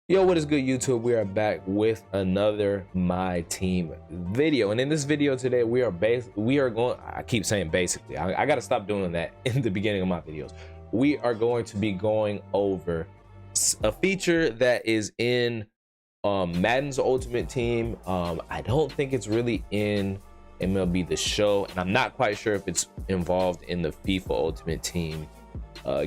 Yo, what is good, YouTube? We are back with another Myteam video, and in this video today, I keep saying basically, I gotta stop doing that in the beginning of my videos. We are going to be going over a feature that is in Madden's Ultimate Team. I don't think it's really in MLB The Show, and I'm not quite sure if it's involved in the FIFA Ultimate Team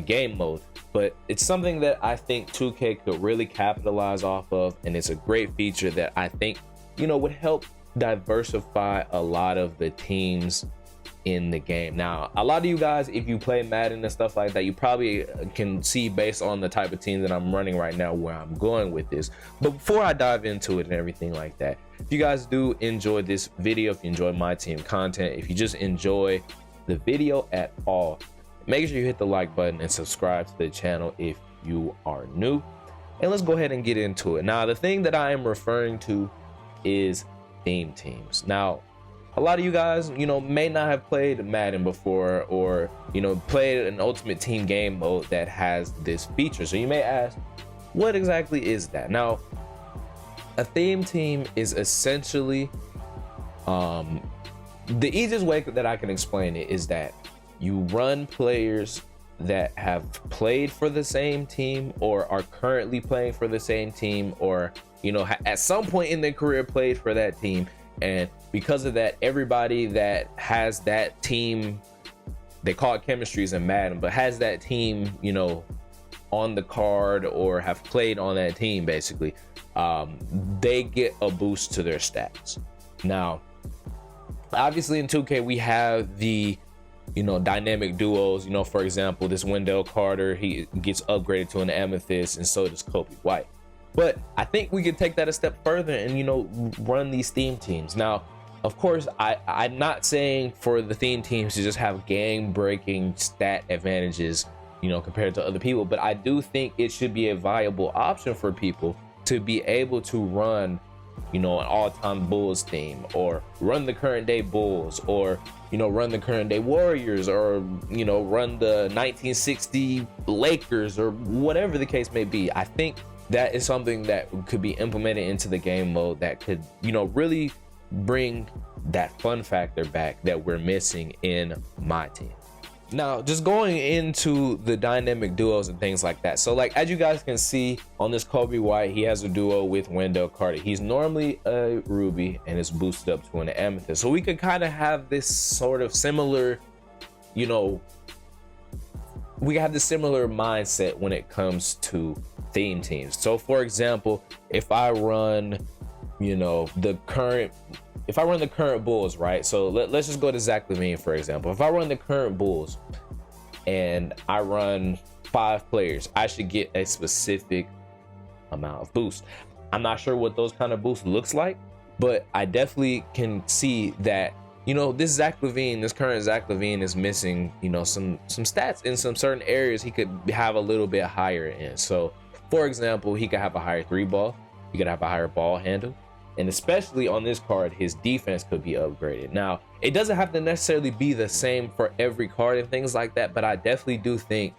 game mode, but it's something that I think 2K could really capitalize off of, and it's a great feature that I think, would help diversify a lot of the teams in the game. Now, a lot of you guys, if you play Madden and stuff like that, you probably can see based on the type of team that I'm running right now where I'm going with this. But before I dive into it and everything like that, if you guys do enjoy this video, if you enjoy Myteam content, if you just enjoy the video at all, make sure you hit the like button and subscribe to the channel if you are new. And let's go ahead and get into it. Now, the thing that I am referring to is theme teams. Now, a lot of you guys, may not have played Madden before, or, played an Ultimate Team game mode that has this feature. So you may ask, what exactly is that? Now, a theme team is essentially, the easiest way that I can explain it is that you run players that have played for the same team or are currently playing for the same team, or at some point in their career played for that team, and because of that, everybody that has that team, they call it chemistries in Madden, but has that team on the card or have played on that team, basically they get a boost to their stats. Now, obviously in 2K we have the dynamic duos. For example, this Wendell Carter, he gets upgraded to an amethyst, and so does Kobe White. But I think we could take that a step further and run these theme teams. Now, of course, I'm not saying for the theme teams to just have game breaking stat advantages compared to other people, but I do think it should be a viable option for people to be able to run an all-time Bulls theme, or run the current day Bulls, or run the current day Warriors, or run the 1960 Lakers, or whatever the case may be. I think that is something that could be implemented into the game mode that could really bring that fun factor back that we're missing in Myteam. Now, just going into the dynamic duos and things like that. So, like, as you guys can see on this Kobe White, he has a duo with Wendell Carter. He's normally a ruby and is boosted up to an amethyst. So we could kind of have this sort of similar, we have the similar mindset when it comes to theme teams. So, for example, if I run, the current Bulls, right? So let's just go to Zach LaVine, for example. If I run the current Bulls and I run 5 players, I should get a specific amount of boost. I'm not sure what those kind of boosts looks like, but I definitely can see that this current Zach LaVine is missing some stats in some certain areas he could have a little bit higher in. So, for example, he could have a higher 3-ball, he could have a higher ball handle, and especially on this card, his defense could be upgraded. Now, it doesn't have to necessarily be the same for every card and things like that, but I definitely do think,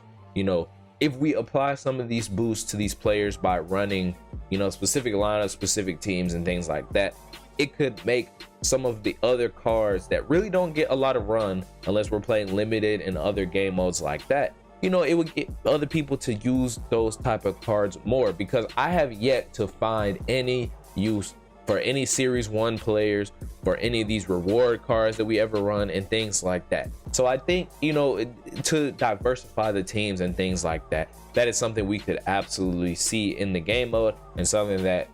if we apply some of these boosts to these players by running, specific lineups, specific teams and things like that, it could make some of the other cards that really don't get a lot of run unless we're playing limited and other game modes like that, it would get other people to use those type of cards more, because I have yet to find any use for any Series 1 players, for any of these reward cards that we ever run and things like that. So I think, to diversify the teams and things like that, that is something we could absolutely see in the game mode, and something that,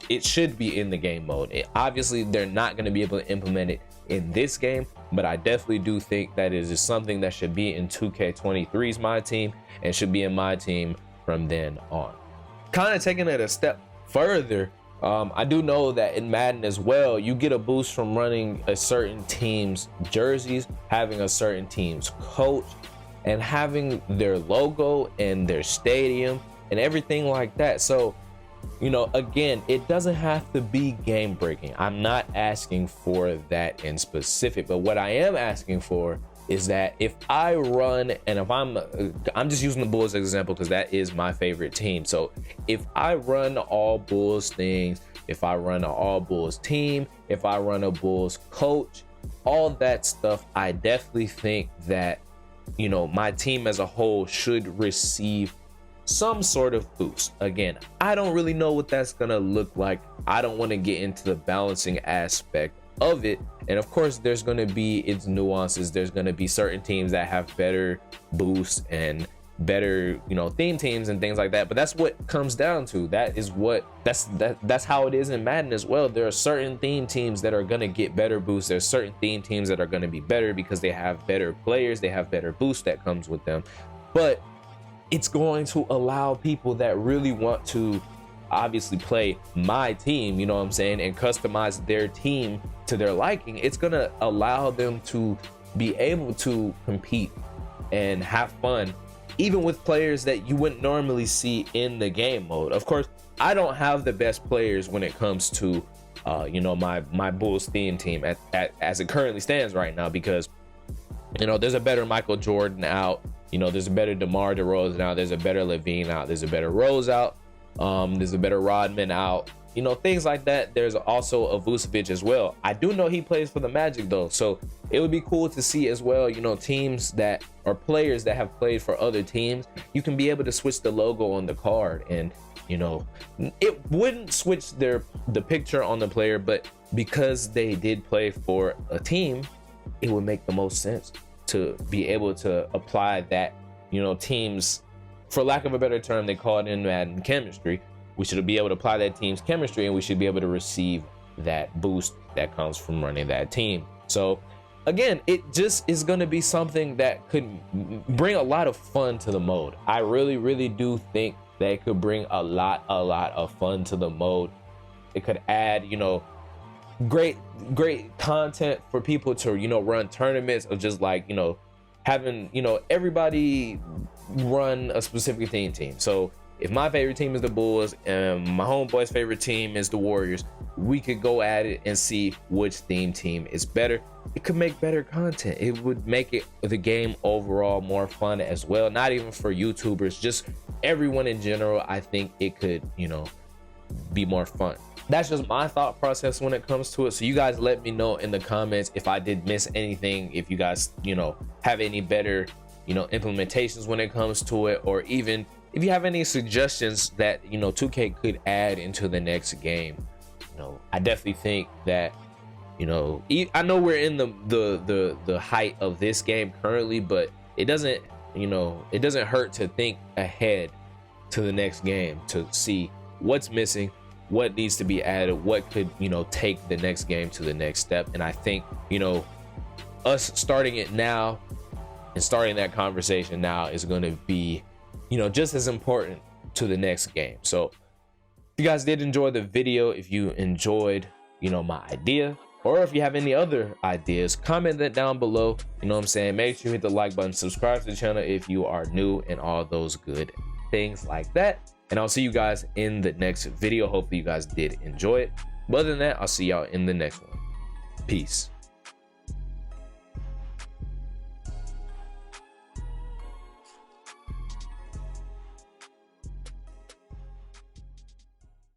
it should be in the game mode. Obviously, they're not going to be able to implement it in this game, but I definitely do think that it is something that should be in 2K23's Myteam, and should be in Myteam from then on. Kind of taking it a step further, I do know that in Madden as well, you get a boost from running a certain team's jerseys, having a certain team's coach, and having their logo and their stadium and everything like that. So, again, it doesn't have to be game breaking. I'm not asking for that in specific, but what I am asking for is that if I run, and if I'm just using the Bulls as an example because that is my favorite team. So if I run all Bulls things, if I run an all Bulls team, if I run a Bulls coach, all that stuff, I definitely think that, you know, my team as a whole should receive some sort of boost. Again, I don't really know what that's gonna look like. I don't want to get into the balancing aspect of it, and of course there's going to be its nuances. There's going to be certain teams that have better boosts and better, you know, theme teams and things like that, but that's what comes down to. That's how it is in Madden as well. There are certain theme teams that are going to get better boosts. There's certain theme teams that are going to be better because they have better players, they have better boost that comes with them. But it's going to allow people that really want to obviously play my team, you know what I'm saying, and customize their team to their liking. It's gonna allow them to be able to compete and have fun, even with players that you wouldn't normally see in the game mode. Of course, I don't have the best players when it comes to you know, my Bulls theme team as it currently stands right now, because, you know, there's a better Michael Jordan out, you know, there's a better DeMar DeRozan out, there's a better Levine out, there's a better Rose out, there's a better Rodman out, you know, things like that. There's also a Vucevic as well. I do know he plays for the Magic though, so it would be cool to see as well, you know, teams that are players that have played for other teams. You can be able to switch the logo on the card, and, you know, it wouldn't switch the picture on the player, but because they did play for a team, it would make the most sense to be able to apply that, you know, teams, for lack of a better term, they call it in Madden chemistry. We should be able to apply that team's chemistry, and we should be able to receive that boost that comes from running that team. So again, it just is going to be something that could bring a lot of fun to the mode. I really do think that it could bring a lot of fun to the mode. It could add, you know, great content for people to, you know, run tournaments of just like, you know, having, you know, everybody run a specific team. So if my favorite team is the Bulls and my homeboy's favorite team is the Warriors, we could go at it and see which theme team is better. It could make better content. It would make it, the game overall, more fun as well. Not even for YouTubers, just everyone in general. I think it could, you know, be more fun. That's just my thought process when it comes to it. So you guys let me know in the comments if I did miss anything, if you guys, you know, have any better, you know, implementations when it comes to it, or even if you have any suggestions that, you know, 2K could add into the next game. You know, I definitely think that, you know, I know we're in the height of this game currently, but it doesn't, you know, it doesn't hurt to think ahead to the next game to see what's missing, what needs to be added, what could, you know, take the next game to the next step. And I think, you know, us starting it now and starting that conversation now is going to be, you know, just as important to the next game. So if you guys did enjoy the video, if you enjoyed, you know, my idea, or if you have any other ideas, comment that down below. You know what I'm saying? Make sure you hit the like button, subscribe to the channel if you are new, and all those good things like that. And I'll see you guys in the next video. Hopefully you guys did enjoy it. But other than that, I'll see y'all in the next one. Peace.